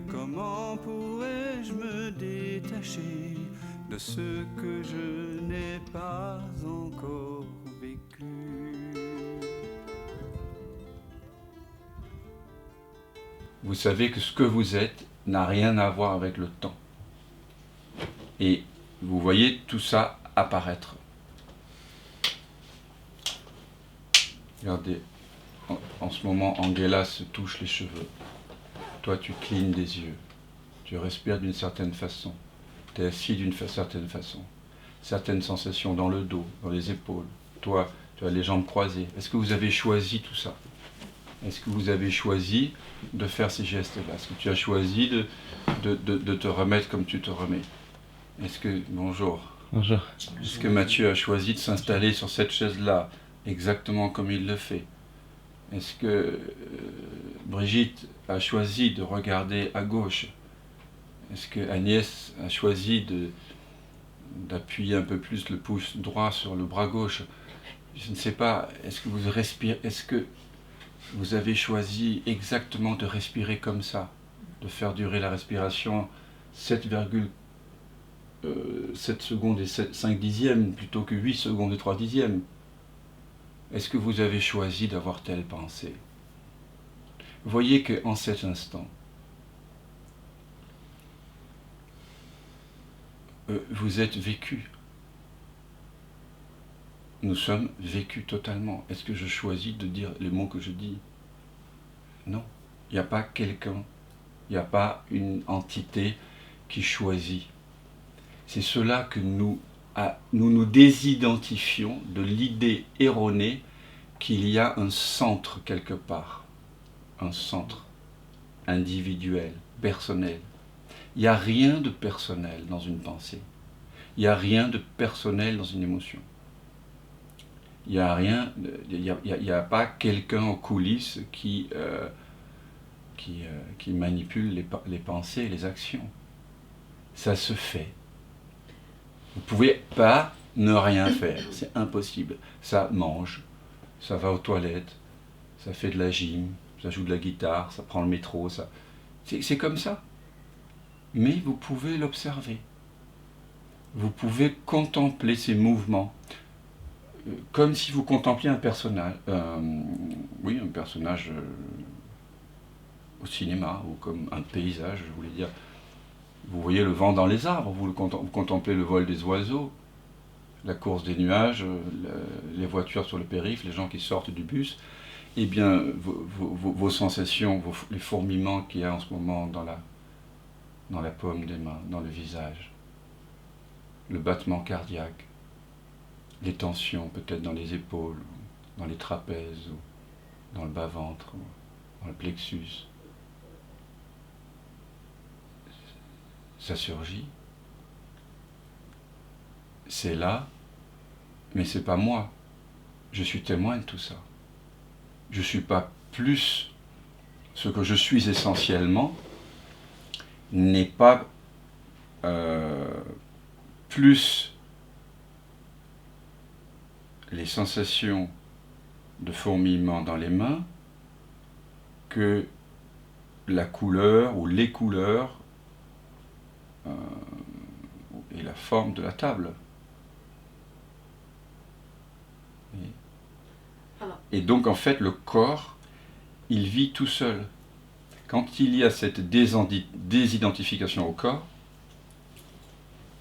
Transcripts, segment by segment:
Comment pourrais-je me détacher de ce que je n'ai pas encore vécu? Vous savez que ce que vous êtes n'a rien à voir avec le temps. Et vous voyez tout ça apparaître. Regardez, en ce moment, Angela se touche les cheveux. Toi, tu clignes des yeux. Tu respires d'une certaine façon. Tu es assis d'une certaine façon. Certaines sensations dans le dos, dans les épaules. Toi, tu as les jambes croisées. Est-ce que vous avez choisi tout ça? Est-ce que vous avez choisi de faire ces gestes-là? Est-ce que tu as choisi de te remettre comme tu te remets? Est-ce que... Bonjour. Bonjour. Est-ce que Mathieu a choisi de s'installer sur cette chaise-là, exactement comme il le fait? Est-ce que Brigitte a choisi de regarder à gauche? Est-ce que Agnès a choisi d'appuyer un peu plus le pouce droit sur le bras gauche? Je ne sais pas. Est-ce que vous respirez? Est-ce que vous avez choisi exactement de respirer comme ça, de faire durer la respiration 7,7 secondes et 5 dixièmes plutôt que 8 secondes et 3 dixièmes? Est-ce que vous avez choisi d'avoir telle pensée? Voyez qu'en cet instant, vous êtes vécu. Nous sommes vécus totalement. Est-ce que je choisis de dire les mots que je dis? Non. Il n'y a pas quelqu'un, il n'y a pas une entité qui choisit. C'est cela que nous nous désidentifions de l'idée erronée qu'il y a un centre quelque part, un centre individuel, personnel. Il n'y a rien de personnel dans une pensée. Il n'y a rien de personnel dans une émotion. Il n'y a rien, il n'y a pas quelqu'un en coulisses qui manipule les pensées et les actions. Ça se fait. Vous ne pouvez pas ne rien faire, c'est impossible. Ça mange, ça va aux toilettes, ça fait de la gym, ça joue de la guitare, ça prend le métro, c'est comme ça. Mais vous pouvez l'observer. Vous pouvez contempler ces mouvements, comme si vous contempliez un personnage, un personnage au cinéma, ou comme un paysage, je voulais dire. Vous voyez le vent dans les arbres, vous contemplez le vol des oiseaux, la course des nuages, les voitures sur le périph', les gens qui sortent du bus. Eh bien, vos sensations, les fourmillements qu'il y a en ce moment dans la paume des mains, dans le visage, le battement cardiaque, les tensions peut-être dans les épaules, dans les trapèzes, dans le bas-ventre, dans le plexus. Ça surgit. C'est là, mais c'est pas moi. Je suis témoin de tout ça. Je ne suis pas plus. Ce que je suis essentiellement n'est pas plus les sensations de fourmillement dans les mains que la couleur ou les couleurs et la forme de la table. Et donc en fait le corps, il vit tout seul. Quand il y a cette désidentification au corps,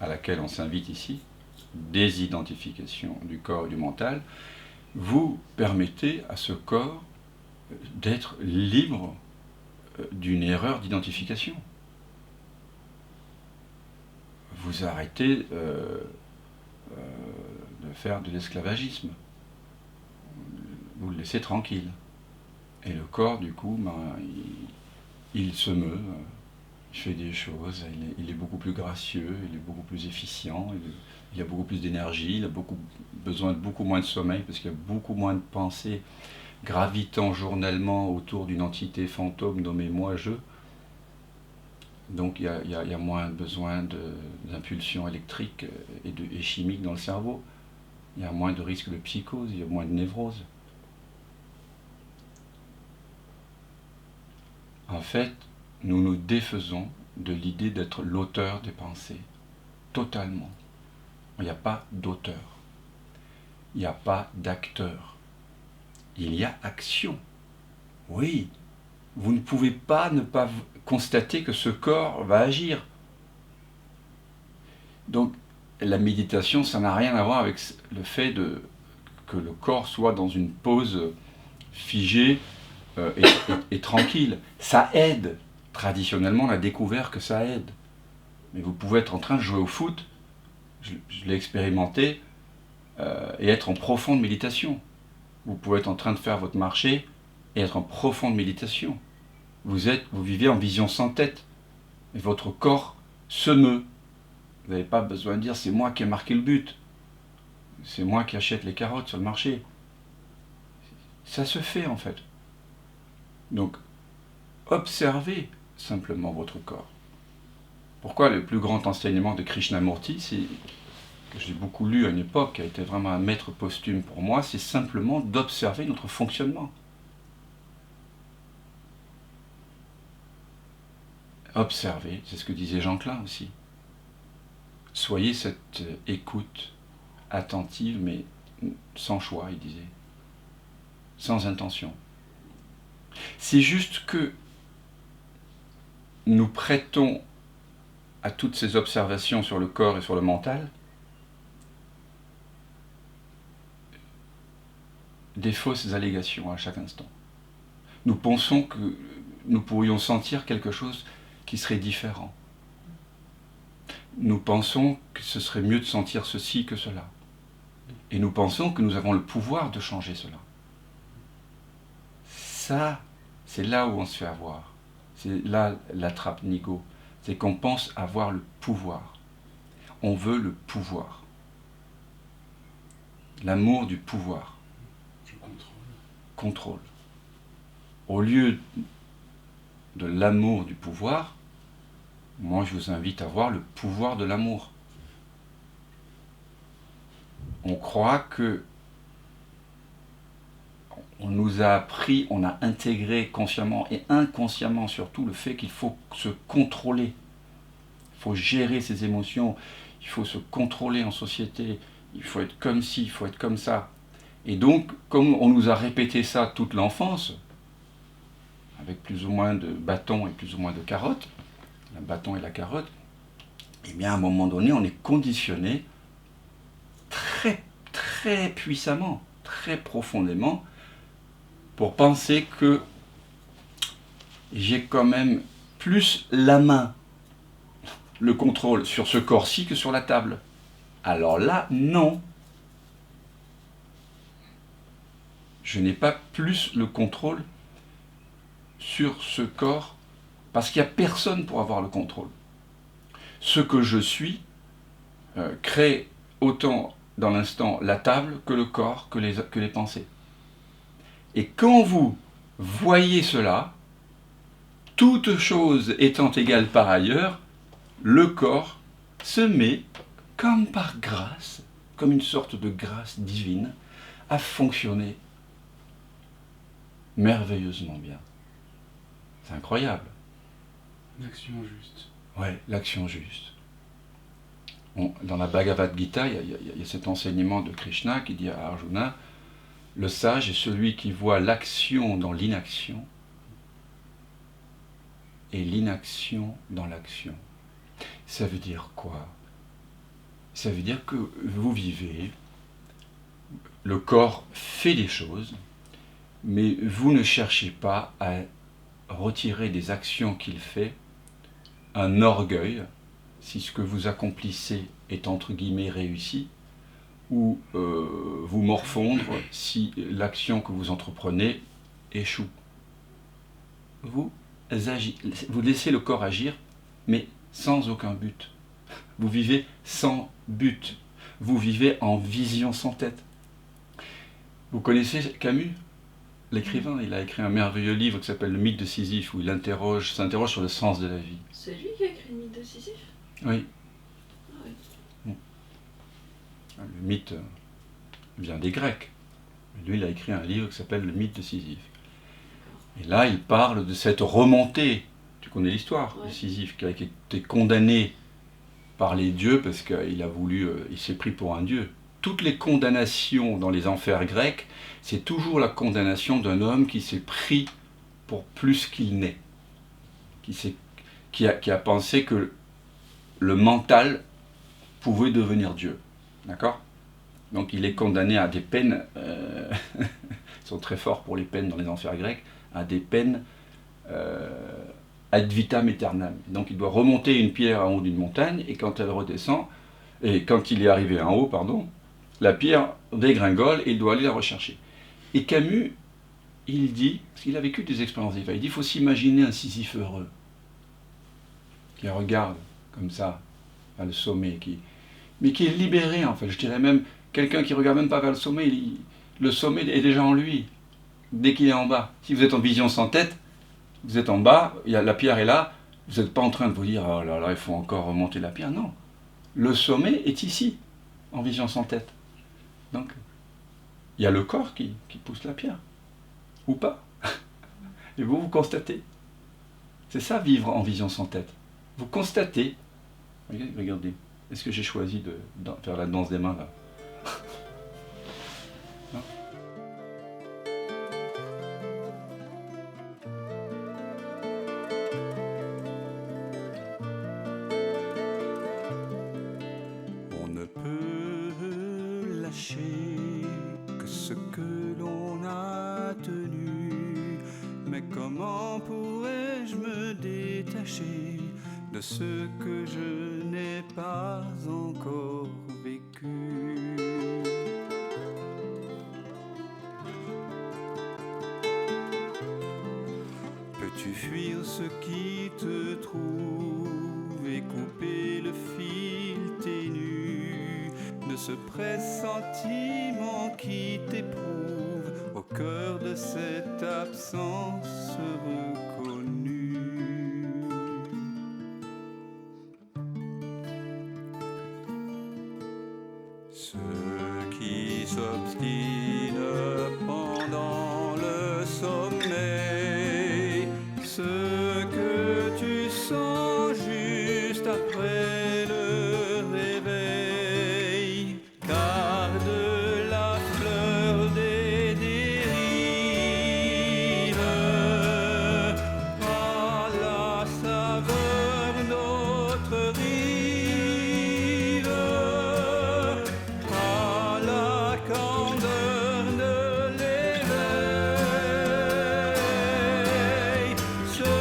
à laquelle on s'invite ici, désidentification du corps et du mental, vous permettez à ce corps d'être libre d'une erreur d'identification. Vous arrêtez de faire de l'esclavagisme. Vous le laissez tranquille. Et le corps, du coup, il se meut, il fait des choses, il est beaucoup plus gracieux, il est beaucoup plus efficient, il a beaucoup plus d'énergie, il a besoin de beaucoup moins de sommeil, parce qu'il y a beaucoup moins de pensées gravitant journellement autour d'une entité fantôme nommée moi-je. Donc il y a moins besoin d'impulsions électriques et chimiques dans le cerveau. Il y a moins de risque de psychose, il y a moins de névrose. En fait, nous nous défaisons de l'idée d'être l'auteur des pensées. Totalement. Il n'y a pas d'auteur. Il n'y a pas d'acteur. Il y a action. Oui, vous ne pouvez pas ne pas constater que ce corps va agir. Donc, la méditation, ça n'a rien à voir avec le fait que le corps soit dans une pose figée et tranquille. Ça aide. Traditionnellement, on a découvert que ça aide. Mais vous pouvez être en train de jouer au foot, je l'ai expérimenté, et être en profonde méditation. Vous pouvez être en train de faire votre marché et être en profonde méditation. Vous vivez en vision sans tête. Et votre corps se meut. Vous n'avez pas besoin de dire c'est moi qui ai marqué le but. C'est moi qui achète les carottes sur le marché. Ça se fait en fait. Donc, observez simplement votre corps. Pourquoi le plus grand enseignement de Krishnamurti, que j'ai beaucoup lu à une époque, qui a été vraiment un maître posthume pour moi, c'est simplement d'observer notre fonctionnement. Observez, c'est ce que disait Jean Klein aussi. Soyez cette écoute attentive, mais sans choix, il disait. Sans intention. C'est juste que nous prêtons à toutes ces observations sur le corps et sur le mental des fausses allégations à chaque instant. Nous pensons que nous pourrions sentir quelque chose qui serait différent. Nous pensons que ce serait mieux de sentir ceci que cela. Et nous pensons que nous avons le pouvoir de changer cela. Ça, c'est là où on se fait avoir. C'est là la trappe Nigo. C'est qu'on pense avoir le pouvoir. On veut le pouvoir. L'amour du pouvoir. Je contrôle. Au lieu de l'amour du pouvoir, moi je vous invite à voir le pouvoir de l'amour. On croit que on nous a appris, on a intégré consciemment et inconsciemment surtout le fait qu'il faut se contrôler. Il faut gérer ses émotions, il faut se contrôler en société, il faut être comme ci, il faut être comme ça. Et donc, comme on nous a répété ça toute l'enfance, avec plus ou moins de bâtons et plus ou moins de carottes, le bâton et la carotte, eh bien à un moment donné, on est conditionné très, très puissamment, très profondément, pour penser que j'ai quand même plus la main, le contrôle sur ce corps-ci que sur la table. Alors là, non. Je n'ai pas plus le contrôle sur ce corps parce qu'il n'y a personne pour avoir le contrôle. Ce que je suis crée autant dans l'instant la table que le corps, que les pensées. Et quand vous voyez cela, toute chose étant égale par ailleurs, le corps se met, comme par grâce, comme une sorte de grâce divine, à fonctionner merveilleusement bien. C'est incroyable. L'action juste. Ouais, l'action juste. Dans la Bhagavad Gita, il y a cet enseignement de Krishna qui dit à Arjuna, le sage est celui qui voit l'action dans l'inaction et l'inaction dans l'action. Ça veut dire quoi? Ça veut dire que vous vivez, le corps fait des choses, mais vous ne cherchez pas à retirer des actions qu'il fait un orgueil, si ce que vous accomplissez est entre guillemets réussi, ou vous morfondre si l'action que vous entreprenez échoue. Vous laissez le corps agir, mais sans aucun but. Vous vivez sans but. Vous vivez en vision sans tête. Vous connaissez Camus, l'écrivain? Il a écrit un merveilleux livre qui s'appelle Le mythe de Sisyphe, où il s'interroge sur le sens de la vie. C'est lui qui a écrit le mythe de Sisyphe? Oui. Ah oui. Le mythe vient des Grecs. Lui, il a écrit un livre qui s'appelle Le mythe de Sisyphe. Et là, il parle de cette remontée Tu connais l'histoire Ouais. de Sisyphe, qui a été condamné par les dieux parce qu'il a voulu, il s'est pris pour un dieu. Toutes les condamnations dans les enfers grecs, c'est toujours la condamnation d'un homme qui s'est pris pour plus qu'il n'est, qui a pensé que le mental pouvait devenir Dieu. D'accord ? Donc il est condamné à des peines, ils sont très forts pour les peines dans les enfers grecs, à des peines ad vitam aeternam. Donc il doit remonter une pierre en haut d'une montagne, et quand elle redescend, et quand il est arrivé en haut, pardon, la pierre dégringole et il doit aller la rechercher. Et Camus, il dit, parce qu'il a vécu des expériences il dit, il faut s'imaginer un Sisyphe heureux, qui regarde comme ça, vers le sommet, mais qui est libéré en fait, je dirais même, quelqu'un qui regarde même pas vers le sommet, le sommet est déjà en lui, dès qu'il est en bas. Si vous êtes en vision sans tête, vous êtes en bas, la pierre est là, vous n'êtes pas en train de vous dire, oh là là, il faut encore remonter la pierre, non. Le sommet est ici, en vision sans tête. Donc, il y a le corps qui pousse la pierre, ou pas. Et vous constatez. C'est ça, vivre en vision sans tête. Vous constatez. Regardez, est-ce que j'ai choisi de faire la danse des mains là? Non. On ne peut lâcher que ce que l'on a tenu. Mais comment pourrais-je me détacher de ce que je n'ai pas encore vécu? Peux-tu fuir ce qui te trouve et couper le fil ténu de ce pressentiment qui t'éprouve au cœur de cette absence reconnue? Ceux qui s'obstinent pendant le sommeil, ce que tu sens juste après le réveil, garde la fleur des dérives à la saveur d'autres rives, à la candeur de l'éveil. Ce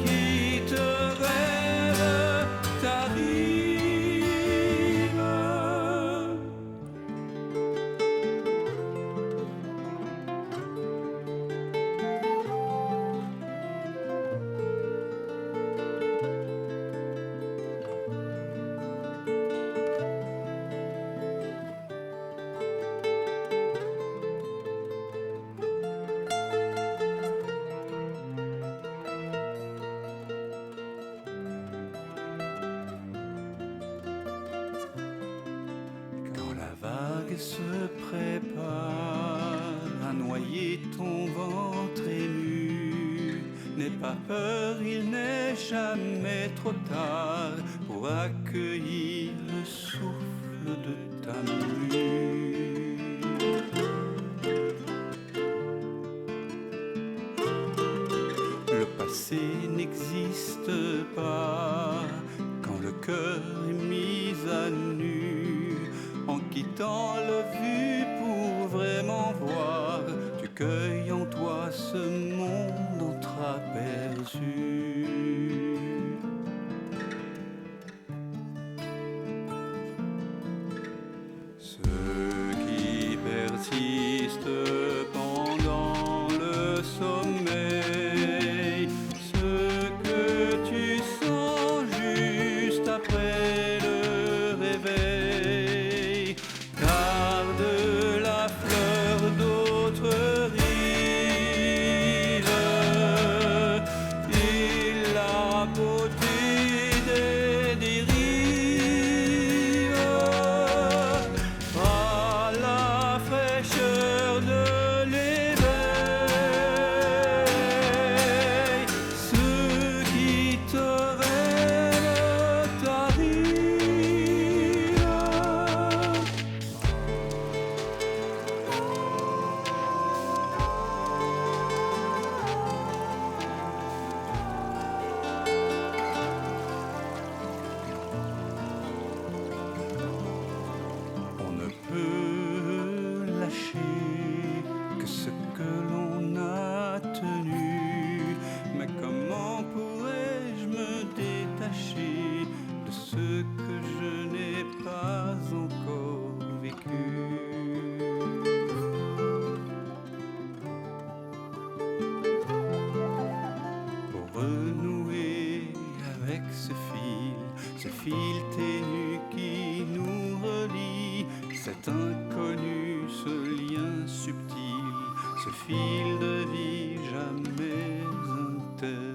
qui te rêve t'arrive. Quand la vague se prépare à noyer ton ventre ému, n'aie pas peur, il n'est jamais trop tard pour accueillir le souffle de ta mue. Le passé n'existe pas quand le cœur est mis à nu. En quittant le vu pour vraiment voir, tu cueilles en toi ce monde entreaperçu. Ceux qui persistent pendant le sommeil, ce que tu sens juste après le réveil, garde la fleur d'autres rives et la beauté des dérives, à la fraîcheur de l'éveil. Ceux qui ce fil ténu qui nous relie, cet inconnu, ce lien subtil, ce fil de vie jamais interdit.